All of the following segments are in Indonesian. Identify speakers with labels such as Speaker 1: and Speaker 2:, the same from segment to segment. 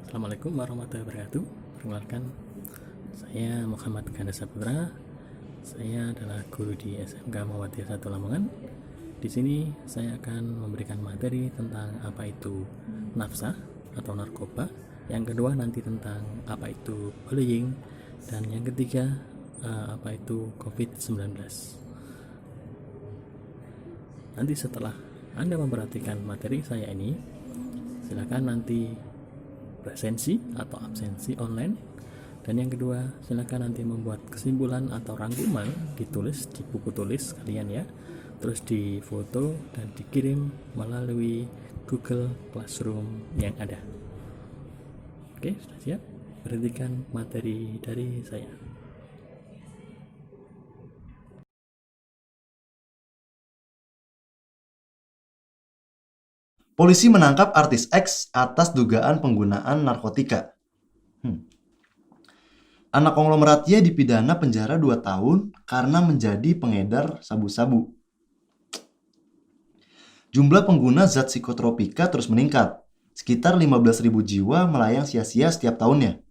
Speaker 1: Assalamualaikum warahmatullahi wabarakatuh. Perkenalkan, saya Muhammad Ganda Saputra. Saya adalah guru di SMK Muhammadiyah 1 Lamongan. Di sini saya akan memberikan materi tentang apa itu nafsa atau narkoba. Yang kedua nanti tentang apa itu bullying, dan yang ketiga apa itu COVID-19. Nanti setelah Anda memperhatikan materi saya ini, silakan nanti presensi atau absensi online, dan yang kedua silakan nanti membuat kesimpulan atau rangkuman, ditulis di buku tulis kalian ya, terus difoto dan dikirim melalui Google Classroom yang ada. Oke, sudah siap? Perhatikan materi dari saya.
Speaker 2: Polisi menangkap artis X atas dugaan penggunaan narkotika. Anak konglomerat Y dipidana penjara 2 tahun karena menjadi pengedar sabu-sabu. Jumlah pengguna zat psikotropika terus meningkat. Sekitar 15.000 jiwa melayang sia-sia setiap tahunnya.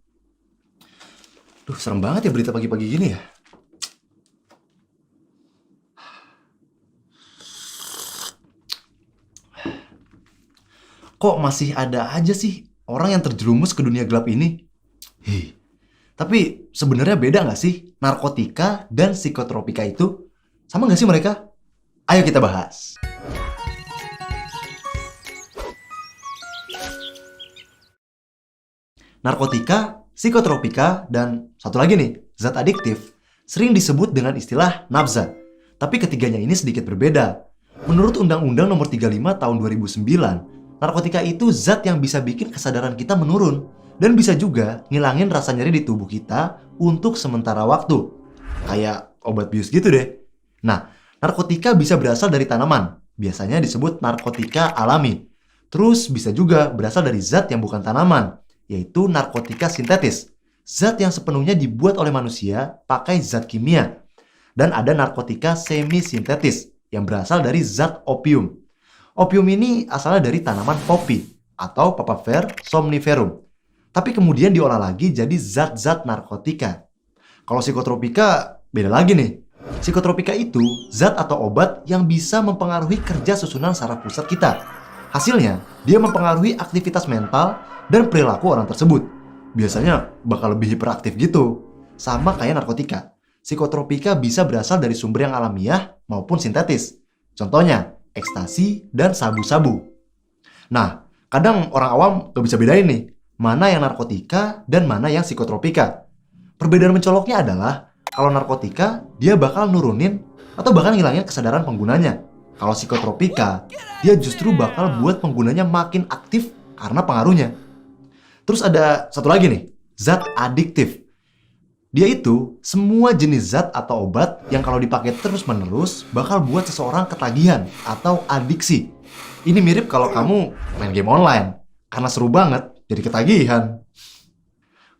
Speaker 2: Duh, serem banget ya berita pagi-pagi gini ya. Kok masih ada aja sih orang yang terjerumus ke dunia gelap ini? Tapi sebenarnya beda nggak sih narkotika dan psikotropika itu? Sama nggak sih mereka? Ayo kita bahas. Narkotika, psikotropika, dan satu lagi nih, zat adiktif, sering disebut dengan istilah nafza. Tapi ketiganya ini sedikit berbeda. Menurut Undang-Undang Nomor 35 Tahun 2009, narkotika itu zat yang bisa bikin kesadaran kita menurun dan bisa juga ngilangin rasa nyeri di tubuh kita untuk sementara waktu. Kayak obat bius gitu deh. Nah, narkotika bisa berasal dari tanaman. Biasanya disebut narkotika alami. Terus bisa juga berasal dari zat yang bukan tanaman, yaitu narkotika sintetis. Zat yang sepenuhnya dibuat oleh manusia pakai zat kimia. Dan ada narkotika semi-sintetis yang berasal dari zat opium. Opium ini asalnya dari tanaman poppy atau Papaver somniferum. Tapi kemudian diolah lagi jadi zat-zat narkotika. Kalau psikotropika beda lagi nih. Psikotropika itu zat atau obat yang bisa mempengaruhi kerja susunan saraf pusat kita. Hasilnya, dia mempengaruhi aktivitas mental dan perilaku orang tersebut. Biasanya bakal lebih hiperaktif gitu. Sama kayak narkotika. Psikotropika bisa berasal dari sumber yang alamiah maupun sintetis. Contohnya, ekstasi dan sabu-sabu. Nah, kadang orang awam gak bisa bedain nih, mana yang narkotika dan mana yang psikotropika. Perbedaan mencoloknya adalah, kalau narkotika, dia bakal nurunin atau bahkan ngilangin kesadaran penggunanya. Kalau psikotropika, dia justru bakal buat penggunanya makin aktif karena pengaruhnya. Terus ada satu lagi nih, zat adiktif. Dia itu semua jenis zat atau obat yang kalau dipakai terus-menerus bakal buat seseorang ketagihan atau adiksi. Ini mirip kalau kamu main game online, karena seru banget jadi ketagihan.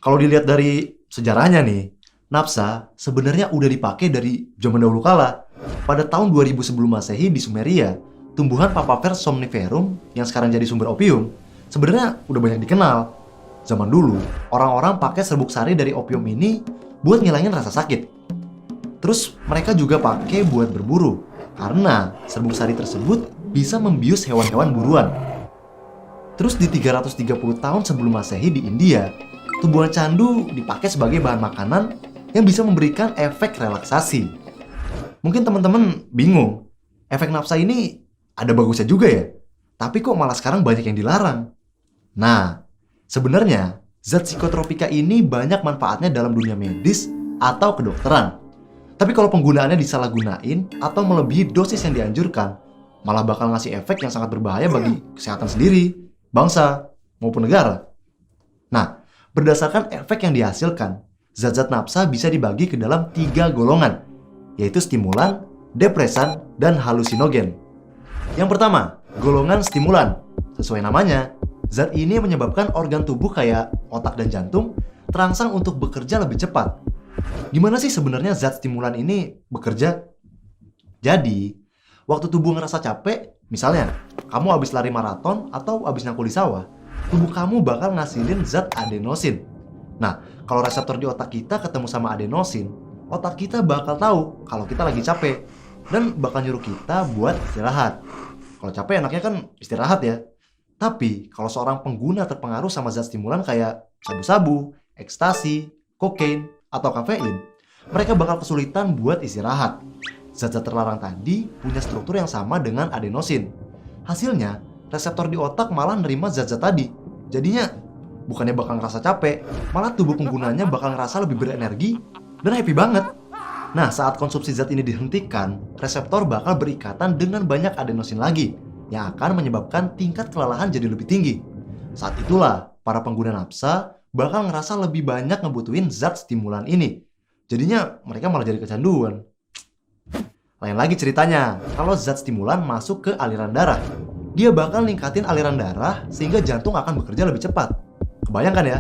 Speaker 2: Kalau dilihat dari sejarahnya nih, nafsa sebenarnya udah dipakai dari zaman dahulu kala. Pada tahun 2000 sebelum Masehi di Sumeria, tumbuhan Papaver somniferum yang sekarang jadi sumber opium sebenarnya udah banyak dikenal. Zaman dulu, orang-orang pakai serbuk sari dari opium ini buat ngilangin rasa sakit. Terus mereka juga pakai buat berburu, karena serbuk sari tersebut bisa membius hewan-hewan buruan. Terus di 330 tahun sebelum Masehi di India, tumbuhan candu dipakai sebagai bahan makanan yang bisa memberikan efek relaksasi. Mungkin teman-teman bingung, efek nafsa ini ada bagusnya juga ya? Tapi kok malah sekarang banyak yang dilarang? Nah, sebenarnya, zat psikotropika ini banyak manfaatnya dalam dunia medis atau kedokteran. Tapi kalau penggunaannya disalahgunain atau melebihi dosis yang dianjurkan, malah bakal ngasih efek yang sangat berbahaya bagi kesehatan sendiri, bangsa, maupun negara. Nah, berdasarkan efek yang dihasilkan, zat-zat nafsa bisa dibagi ke dalam 3 golongan, yaitu stimulan, depresan, dan halusinogen. Yang pertama, golongan stimulan. Sesuai namanya, zat ini menyebabkan organ tubuh kayak otak dan jantung terangsang untuk bekerja lebih cepat. Gimana sih sebenarnya zat stimulan ini bekerja? Jadi, waktu tubuh ngerasa capek, misalnya kamu habis lari maraton atau habis nyangkul di sawah, tubuh kamu bakal ngasilin zat adenosin. Nah, kalau reseptor di otak kita ketemu sama adenosin, otak kita bakal tahu kalau kita lagi capek dan bakal nyuruh kita buat istirahat. Kalau capek enaknya kan istirahat ya. Tapi kalau seorang pengguna terpengaruh sama zat stimulan kayak sabu-sabu, ekstasi, kokain, atau kafein, mereka bakal kesulitan buat istirahat. Zat-zat terlarang tadi punya struktur yang sama dengan adenosin. Hasilnya, reseptor di otak malah nerima zat-zat tadi. Jadinya, bukannya bakal ngerasa capek, malah tubuh penggunanya bakal ngerasa lebih berenergi dan happy banget. Nah, saat konsumsi zat ini dihentikan, reseptor bakal berikatan dengan banyak adenosin lagi, yang akan menyebabkan tingkat kelelahan jadi lebih tinggi. Saat itulah, para pengguna nafsa bakal ngerasa lebih banyak ngebutuhin zat stimulan ini. Jadinya, mereka malah jadi kecanduan. Lain lagi ceritanya, kalau zat stimulan masuk ke aliran darah, dia bakal ningkatin aliran darah sehingga jantung akan bekerja lebih cepat. Kebayangkan ya,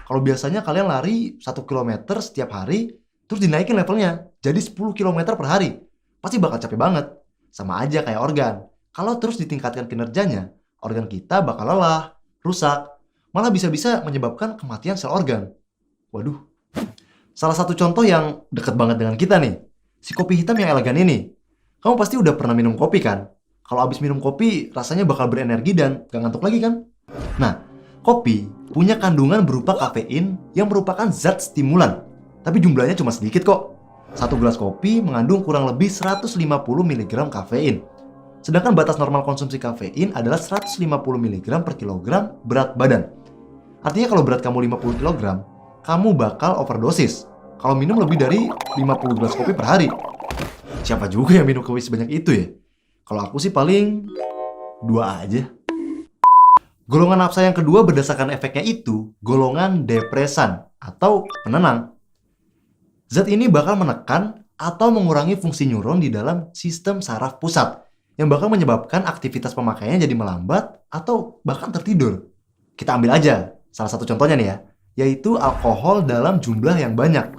Speaker 2: kalau biasanya kalian lari 1 km setiap hari, terus dinaikin levelnya jadi 10 km per hari, pasti bakal capek banget. Sama aja kayak organ, kalau terus ditingkatkan kinerjanya, organ kita bakal lelah, rusak, malah bisa-bisa menyebabkan kematian sel organ. Waduh. Salah satu contoh yang deket banget dengan kita nih, si kopi hitam yang elegan ini. Kamu pasti udah pernah minum kopi kan? Kalau abis minum kopi, rasanya bakal berenergi dan gak ngantuk lagi kan? Nah, kopi punya kandungan berupa kafein yang merupakan zat stimulan. Tapi jumlahnya cuma sedikit kok. Satu gelas kopi mengandung kurang lebih 150 mg kafein. Sedangkan batas normal konsumsi kafein adalah 150 mg per kilogram berat badan. Artinya kalau berat kamu 50 kg, kamu bakal overdosis kalau minum lebih dari 50 gelas kopi per hari. Siapa juga yang minum kopi sebanyak itu ya? Kalau aku sih paling 2 aja. Golongan nafsa yang kedua berdasarkan efeknya itu golongan depresan atau penenang. Zat ini bakal menekan atau mengurangi fungsi neuron di dalam sistem saraf pusat yang bakal menyebabkan aktivitas pemakaiannya jadi melambat atau bahkan tertidur. Kita ambil aja salah satu contohnya nih ya, yaitu alkohol dalam jumlah yang banyak.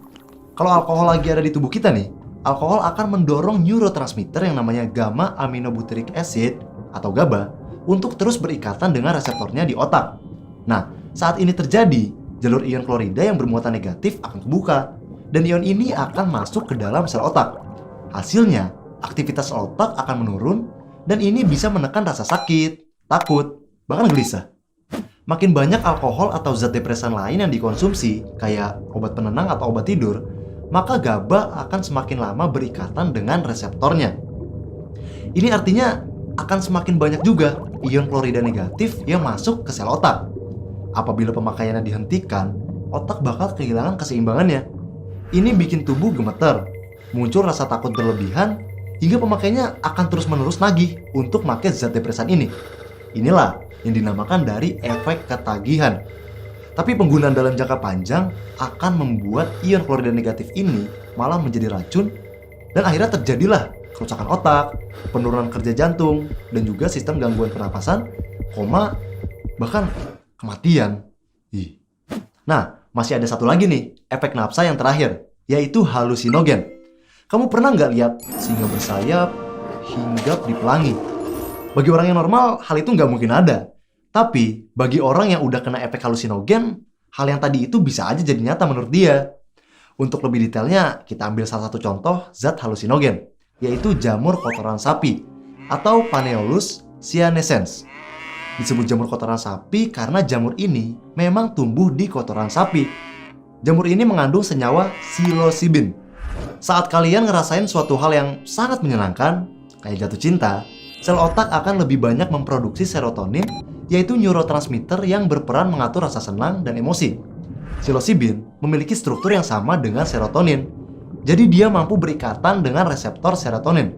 Speaker 2: Kalau alkohol lagi ada di tubuh kita nih, alkohol akan mendorong neurotransmitter yang namanya gamma aminobutyric acid atau GABA untuk terus berikatan dengan reseptornya di otak. Nah, saat ini terjadi, jalur ion klorida yang bermuatan negatif akan kebuka, dan ion ini akan masuk ke dalam sel otak. Hasilnya, aktivitas sel otak akan menurun, dan ini bisa menekan rasa sakit, takut, bahkan gelisah. Makin banyak alkohol atau zat depresan lain yang dikonsumsi, kayak obat penenang atau obat tidur, maka GABA akan semakin lama berikatan dengan reseptornya. Ini artinya akan semakin banyak juga ion klorida negatif yang masuk ke sel otak. Apabila pemakaiannya dihentikan, otak bakal kehilangan keseimbangannya. Ini bikin tubuh gemeter, muncul rasa takut berlebihan, hingga pemakainya akan terus-menerus nagih untuk pakai zat depresan ini. Inilah yang dinamakan dari efek ketagihan. Tapi penggunaan dalam jangka panjang akan membuat ion klorida negatif ini malah menjadi racun, dan akhirnya terjadilah kerusakan otak, penurunan kerja jantung, dan juga sistem gangguan pernapasan, koma, bahkan kematian. Nah, masih ada satu lagi nih, efek nafsa yang terakhir, yaitu halusinogen. Kamu pernah nggak lihat singa bersayap, hinggap di pelangi? Bagi orang yang normal, hal itu nggak mungkin ada. Tapi, bagi orang yang udah kena efek halusinogen, hal yang tadi itu bisa aja jadi nyata menurut dia. Untuk lebih detailnya, kita ambil salah satu contoh zat halusinogen, yaitu jamur kotoran sapi, atau Paneolus cyanescens. Disebut jamur kotoran sapi karena jamur ini memang tumbuh di kotoran sapi. Jamur ini mengandung senyawa psilocybin. Saat kalian ngerasain suatu hal yang sangat menyenangkan, kayak jatuh cinta, sel otak akan lebih banyak memproduksi serotonin, yaitu neurotransmitter yang berperan mengatur rasa senang dan emosi. Psilocybin memiliki struktur yang sama dengan serotonin, jadi dia mampu berikatan dengan reseptor serotonin.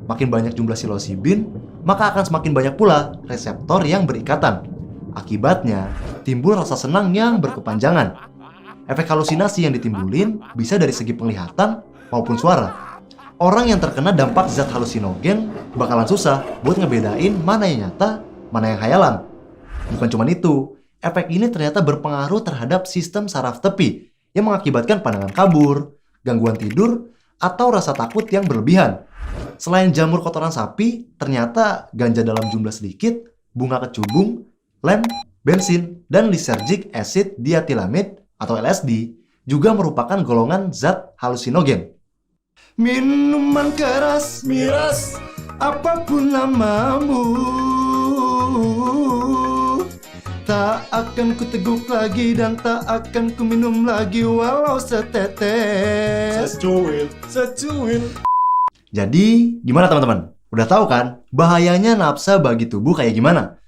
Speaker 2: Makin banyak jumlah psilocybin, maka akan semakin banyak pula reseptor yang berikatan. Akibatnya, timbul rasa senang yang berkepanjangan. Efek halusinasi yang ditimbulin bisa dari segi penglihatan maupun suara. Orang yang terkena dampak zat halusinogen bakalan susah buat ngebedain mana yang nyata, mana yang khayalan. Bukan cuma itu, efek ini ternyata berpengaruh terhadap sistem saraf tepi yang mengakibatkan pandangan kabur, gangguan tidur, atau rasa takut yang berlebihan. Selain jamur kotoran sapi, ternyata ganja dalam jumlah sedikit, bunga kecubung, lem, bensin, dan lysergic acid diethylamide atau LSD juga merupakan golongan zat halusinogen. Minuman keras, miras, apapun namamu, tak akan ku teguk lagi dan tak akan ku minum lagi walau setetes. Secuil. Jadi, gimana teman-teman? Udah tahu kan bahayanya nafsa bagi tubuh kayak gimana?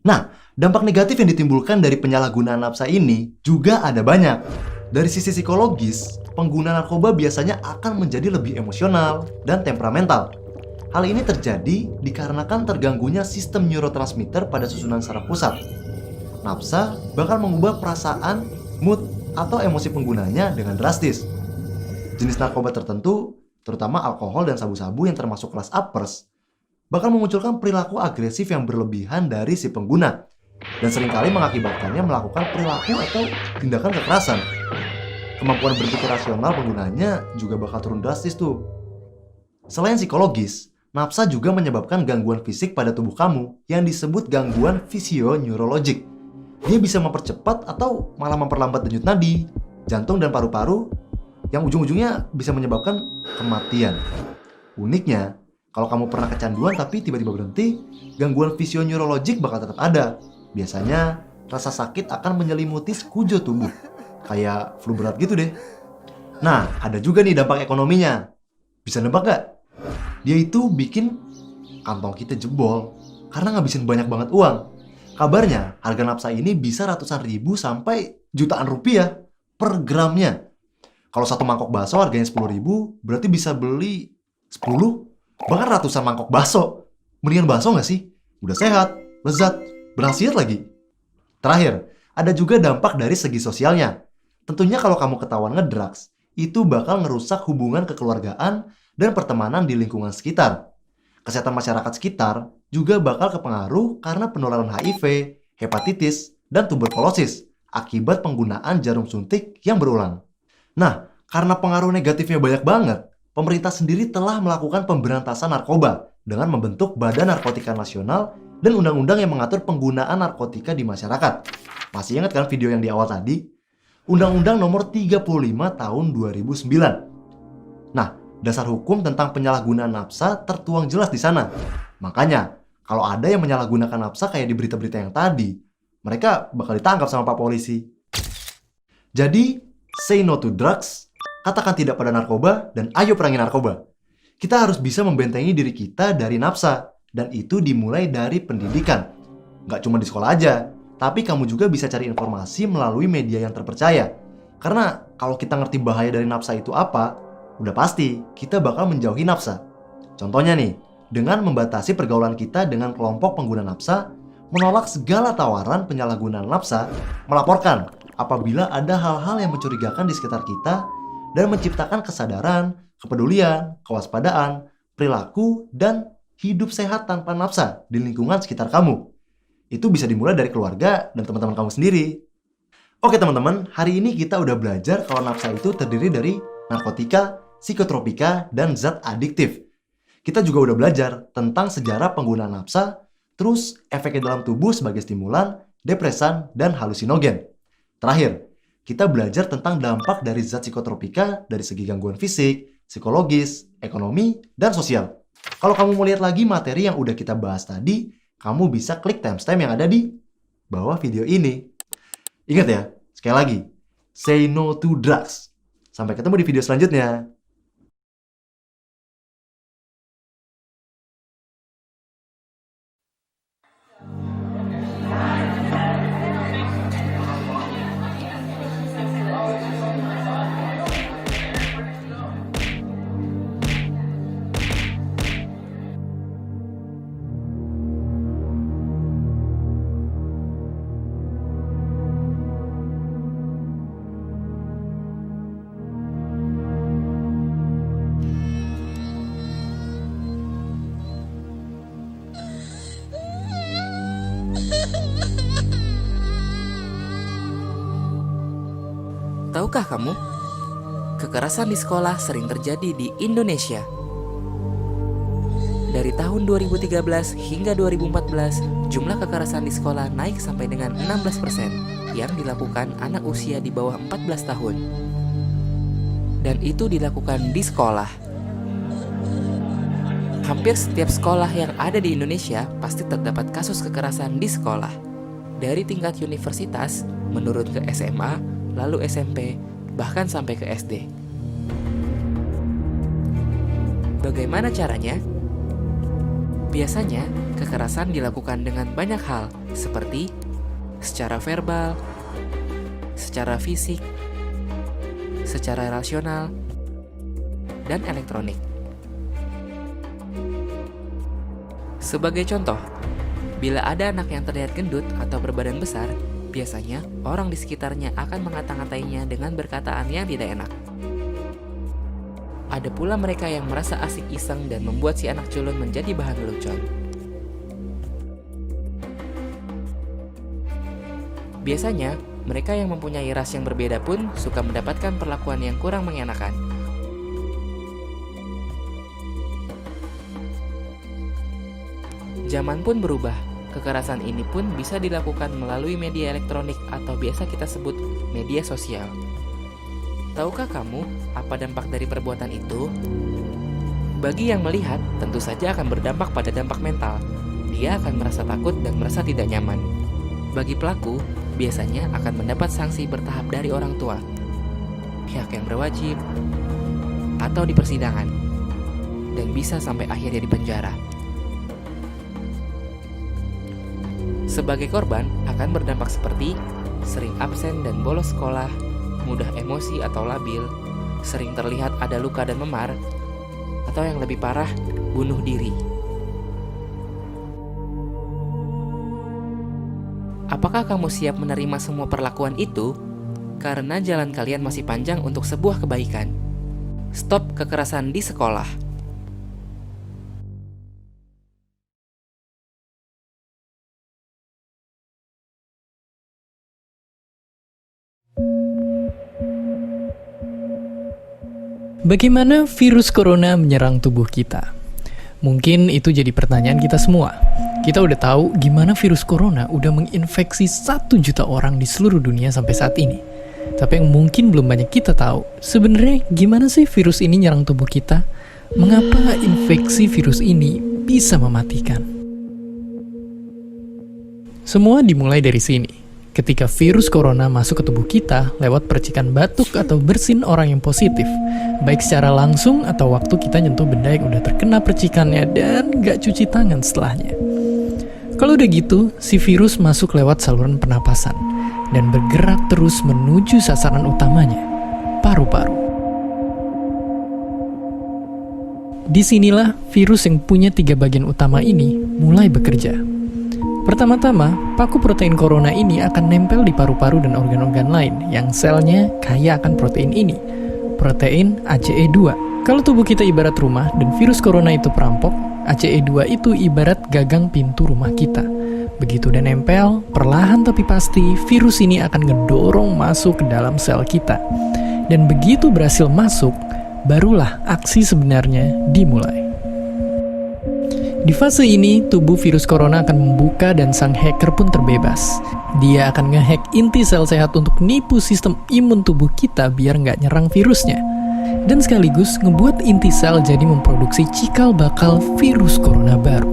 Speaker 2: Nah, dampak negatif yang ditimbulkan dari penyalahgunaan nafsa ini juga ada banyak. Dari sisi psikologis, pengguna narkoba biasanya akan menjadi lebih emosional dan temperamental. Hal ini terjadi dikarenakan terganggunya sistem neurotransmitter pada susunan saraf pusat. Nafsa bakal mengubah perasaan, mood, atau emosi penggunanya dengan drastis. Jenis narkoba tertentu, terutama alkohol dan sabu-sabu yang termasuk kelas uppers, bakal memunculkan perilaku agresif yang berlebihan dari si pengguna dan seringkali mengakibatkannya melakukan perilaku atau tindakan kekerasan. Kemampuan berpikir rasional penggunanya juga bakal turun drastis tuh. Selain psikologis, nafsa juga menyebabkan gangguan fisik pada tubuh kamu yang disebut gangguan fisioneurologik. Dia bisa mempercepat atau malah memperlambat denyut nadi, jantung dan paru-paru yang ujung-ujungnya bisa menyebabkan kematian. Uniknya, kalau kamu pernah kecanduan tapi tiba-tiba berhenti, gangguan fisioneurologik bakal tetap ada. Biasanya, rasa sakit akan menyelimuti sekujur tubuh. Kayak flu berat gitu deh. Nah, ada juga nih dampak ekonominya. Bisa nebak gak? Dia itu bikin kantong kita jebol karena ngabisin banyak banget uang. Kabarnya, harga nafsa ini bisa ratusan ribu sampai jutaan rupiah per gramnya. Kalau satu mangkok bakso harganya 10.000, berarti bisa beli 10, bahkan ratusan mangkok bakso. Mendingan bakso nggak sih? Udah sehat, lezat, berkhasiat lagi. Terakhir, ada juga dampak dari segi sosialnya. Tentunya kalau kamu ketahuan ngedrugs, itu bakal ngerusak hubungan kekeluargaan dan pertemanan di lingkungan sekitar. Kesehatan masyarakat sekitar juga bakal kepengaruh karena penularan HIV, hepatitis, dan tuberkulosis akibat penggunaan jarum suntik yang berulang. Nah, karena pengaruh negatifnya banyak banget, pemerintah sendiri telah melakukan pemberantasan narkoba dengan membentuk Badan Narkotika Nasional dan undang-undang yang mengatur penggunaan narkotika di masyarakat. Masih ingat kan video yang di awal tadi? Undang-Undang Nomor 35 Tahun 2009. Nah, dasar hukum tentang penyalahgunaan nafsa tertuang jelas di sana. Makanya, kalau ada yang menyalahgunakan nafsa kayak di berita-berita yang tadi, mereka bakal ditangkap sama Pak Polisi. Jadi, say no to drugs, katakan tidak pada narkoba, dan ayo perangi narkoba. Kita harus bisa membentengi diri kita dari nafsa, dan itu dimulai dari pendidikan. Nggak cuma di sekolah aja, tapi kamu juga bisa cari informasi melalui media yang terpercaya. Karena kalau kita ngerti bahaya dari nafsa itu apa, udah pasti kita bakal menjauhi nafsa. Contohnya nih, dengan membatasi pergaulan kita dengan kelompok pengguna nafsa, menolak segala tawaran penyalahgunaan nafsa, melaporkan apabila ada hal-hal yang mencurigakan di sekitar kita, dan menciptakan kesadaran, kepedulian, kewaspadaan, perilaku, dan hidup sehat tanpa nafsa di lingkungan sekitar kamu. Itu bisa dimulai dari keluarga dan teman-teman kamu sendiri. Oke teman-teman, hari ini kita udah belajar kalau nafsa itu terdiri dari narkotika, psikotropika, dan zat adiktif. Kita juga udah belajar tentang sejarah penggunaan nafsa, terus efeknya dalam tubuh sebagai stimulan, depresan, dan halusinogen. Terakhir, kita belajar tentang dampak dari zat psikotropika dari segi gangguan fisik, psikologis, ekonomi, dan sosial. Kalau kamu mau lihat lagi materi yang udah kita bahas tadi, kamu bisa klik timestamp yang ada di bawah video ini. Ingat ya, sekali lagi, say no to drugs. Sampai ketemu di video selanjutnya.
Speaker 3: Tahukah kamu, kekerasan di sekolah sering terjadi di Indonesia. dari tahun 2013 hingga 2014, jumlah kekerasan di sekolah naik sampai dengan 16% yang dilakukan anak usia di bawah 14 tahun. Dan itu dilakukan di sekolah. Hampir setiap sekolah yang ada di Indonesia pasti terdapat kasus kekerasan di sekolah. Dari tingkat universitas, menurun ke SMA, lalu SMP, bahkan sampai ke SD. Bagaimana caranya? Biasanya, kekerasan dilakukan dengan banyak hal, seperti secara verbal, secara fisik, secara rasional, dan elektronik. Sebagai contoh, bila ada anak yang terlihat gendut atau berbadan besar, biasanya orang di sekitarnya akan mengata-ngatainya dengan perkataan yang tidak enak. Ada pula mereka yang merasa asik iseng dan membuat si anak culun menjadi bahan lelucon. Biasanya, mereka yang mempunyai ras yang berbeda pun suka mendapatkan perlakuan yang kurang mengenakan. Zaman pun berubah, kekerasan ini pun bisa dilakukan melalui media elektronik atau biasa kita sebut media sosial. Tahukah kamu apa dampak dari perbuatan itu? Bagi yang melihat, tentu saja akan berdampak pada dampak mental. Dia akan merasa takut dan merasa tidak nyaman. Bagi pelaku, biasanya akan mendapat sanksi bertahap dari orang tua, pihak yang berwajib, atau di persidangan, dan bisa sampai akhirnya di penjara. Sebagai korban, akan berdampak seperti sering absen dan bolos sekolah, mudah emosi atau labil, sering terlihat ada luka dan memar, atau yang lebih parah, bunuh diri. Apakah kamu siap menerima semua perlakuan itu? Karena jalan kalian masih panjang untuk sebuah kebaikan. Stop kekerasan di sekolah.
Speaker 4: Bagaimana virus corona menyerang tubuh kita? Mungkin itu jadi pertanyaan kita semua. Kita udah tahu gimana virus corona udah menginfeksi 1 juta orang di seluruh dunia sampai saat ini. Tapi yang mungkin belum banyak kita tahu, sebenarnya gimana sih virus ini nyerang tubuh kita? Mengapa infeksi virus ini bisa mematikan? Semua dimulai dari sini. Ketika virus corona masuk ke tubuh kita lewat percikan batuk atau bersin orang yang positif, baik secara langsung atau waktu kita nyentuh benda yang udah terkena percikannya dan gak cuci tangan setelahnya. Kalau udah gitu, si virus masuk lewat saluran pernapasan dan bergerak terus menuju sasaran utamanya, paru-paru. Disinilah virus yang punya 3 bagian utama ini mulai bekerja. Pertama-tama, paku protein corona ini akan nempel di paru-paru dan organ-organ lain yang selnya kaya akan protein ini, protein ACE2. Kalau tubuh kita ibarat rumah dan virus corona itu perampok, ACE2 itu ibarat gagang pintu rumah kita. Begitu udah nempel, perlahan tapi pasti virus ini akan ngedorong masuk ke dalam sel kita. Dan begitu berhasil masuk, barulah aksi sebenarnya dimulai. Di fase ini, tubuh virus corona akan membuka dan sang hacker pun terbebas. Dia akan ngehack inti sel sehat untuk nipu sistem imun tubuh kita biar nggak nyerang virusnya. Dan sekaligus ngebuat inti sel jadi memproduksi cikal bakal virus corona baru.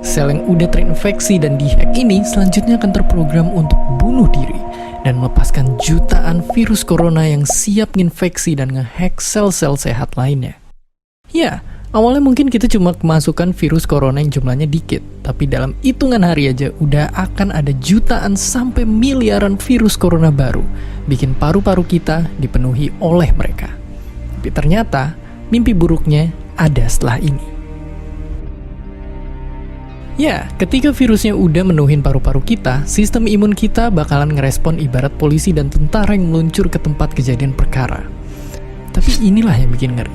Speaker 4: Sel yang udah terinfeksi dan dihack ini selanjutnya akan terprogram untuk bunuh diri dan melepaskan jutaan virus corona yang siap nginfeksi dan ngehack sel-sel sehat lainnya. Ya, awalnya mungkin kita cuma kemasukan virus corona yang jumlahnya dikit, tapi dalam hitungan hari aja udah akan ada jutaan sampai miliaran virus corona baru, bikin paru-paru kita dipenuhi oleh mereka. Tapi ternyata, mimpi buruknya ada setelah ini. Ya, ketika virusnya udah menuhin paru-paru kita, sistem imun kita bakalan ngerespon ibarat polisi dan tentara yang meluncur ke tempat kejadian perkara. Tapi inilah yang bikin ngeri.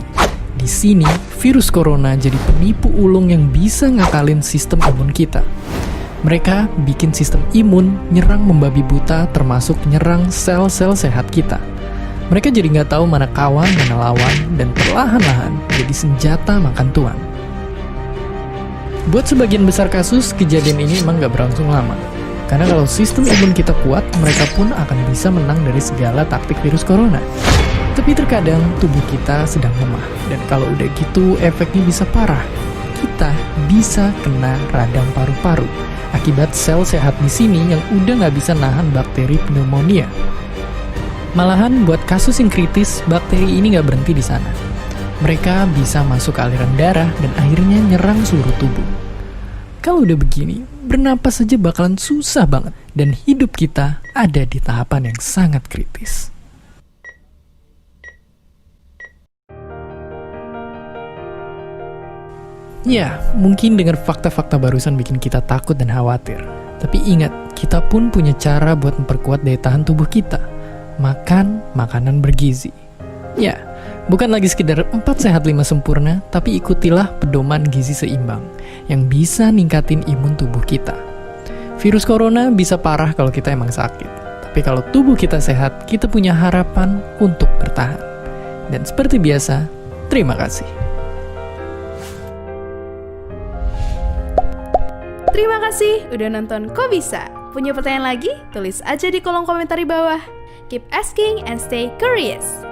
Speaker 4: Di sini, virus corona jadi penipu ulung yang bisa ngakalin sistem imun kita. Mereka bikin sistem imun nyerang membabi buta termasuk nyerang sel-sel sehat kita. Mereka jadi nggak tahu mana kawan, mana lawan, dan perlahan-lahan jadi senjata makan tuan. Buat sebagian besar kasus, kejadian ini emang gak berlangsung lama. Karena kalau sistem imun kita kuat, mereka pun akan bisa menang dari segala taktik virus corona. Tapi terkadang tubuh kita sedang lemah, dan kalau udah gitu efeknya bisa parah. Kita bisa kena radang paru-paru akibat sel sehat di sini yang udah nggak bisa nahan bakteri pneumonia. Malahan buat kasus yang kritis, bakteri ini nggak berhenti di sana. Mereka bisa masuk ke aliran darah dan akhirnya nyerang seluruh tubuh. Kalau udah begini, bernapas saja bakalan susah banget dan hidup kita ada di tahapan yang sangat kritis. Ya, mungkin dengar fakta-fakta barusan bikin kita takut dan khawatir. Tapi ingat, kita pun punya cara buat memperkuat daya tahan tubuh kita. Makan makanan bergizi. Ya, bukan lagi sekedar 4 sehat 5 sempurna, tapi ikutilah pedoman gizi seimbang yang bisa ningkatin imun tubuh kita. Virus corona bisa parah kalau kita emang sakit. Tapi kalau tubuh kita sehat, kita punya harapan untuk bertahan. Dan seperti biasa, terima kasih.
Speaker 5: Terima kasih udah nonton Kok Bisa. Punya pertanyaan lagi? Tulis aja di kolom komentar di bawah. Keep asking and stay curious.